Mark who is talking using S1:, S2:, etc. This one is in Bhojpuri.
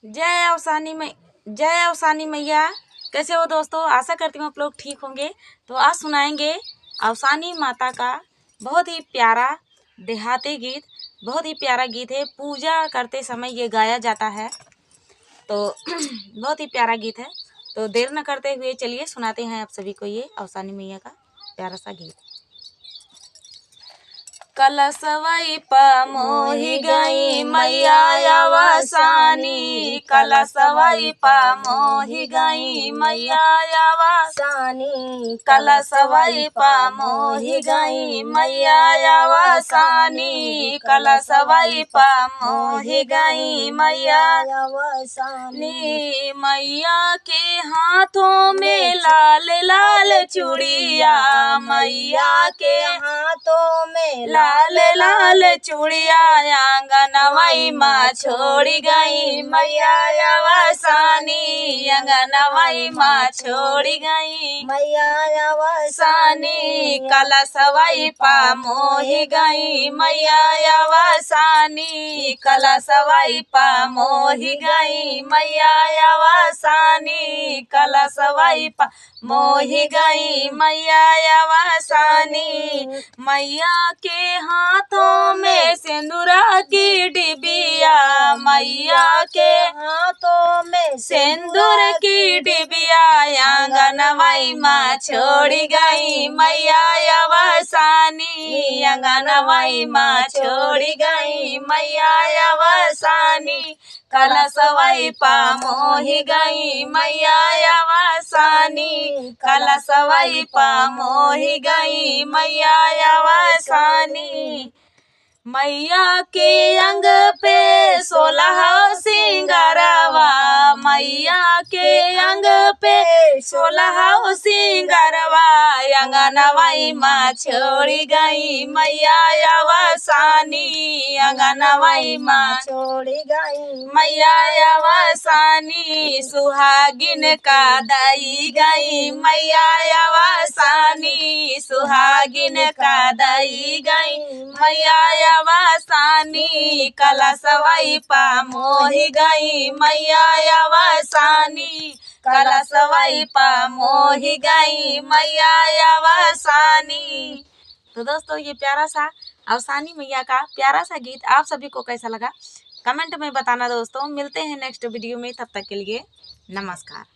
S1: जय अवसानी मैया। कैसे हो दोस्तों? आशा करती हूँ आप लोग ठीक होंगे। तो आज सुनाएंगे अवसानी माता का बहुत ही प्यारा देहाती गीत। बहुत ही प्यारा गीत है, पूजा करते समय ये गाया जाता है। तो बहुत ही प्यारा गीत है। तो देर न करते हुए चलिए सुनाते हैं आप सभी को ये अवसानी मैया का प्यारा सा गीत। कलशवई प मोहि गई मैया अवसानी, कलशवई प मोहि गई मैया अवसानी, कलशवई प मोहि गई मैया अवसानी, कलशवई प मोहि गई मैया अवसानी। मैया के हाथों में लाल लाल चूड़िया, मैया के हाथों में लाल लाल चूड़िया, आंगनवाई माँ छोड़ी गई मैया अवसानी, आंगनवाई माँ छोड़ी गई मैया अवसानी, कलशवई पा मोहि गई मैया अवसानी, कलशवई पा मोहि गई मैया अवसानी, कलशवई पा मोहि गई मैया अवसानी। मैया के हाथों में सिंदूरा की डिबिया, मैया के हाथों में सिंदूर की डिबिया, आंगनवाई माँ छोड़ी गई मैया अवसानी, आंगनवाई माँ छोड़ी गई मैया अवसानी, कलशवई पा मोहि गई मैया अवसानी, कलशवई पा मोहि गई मैया अवसानी। मैया के अंग पे 16 सिंगारवा, मैया के अंग पे 16 सिंगारवा, आंगनवाई माँ छोड़ी गई मैया अवसानी, आंगनवाई माँ छोड़ी गई मैया अवसानी, सुहागिन का दई गई मैया अवसानी, सुहागिन का दई गई मैया अवसानी, कलशवई पा मोहि गई मैया अवसानी, कलशवई पा मोहि गई मैया अवसानी। तो दोस्तों ये प्यारा सा अवसानी मैया का प्यारा सा गीत आप सभी को कैसा लगा कमेंट में बताना दोस्तों। मिलते हैं नेक्स्ट वीडियो में, तब तक के लिए नमस्कार।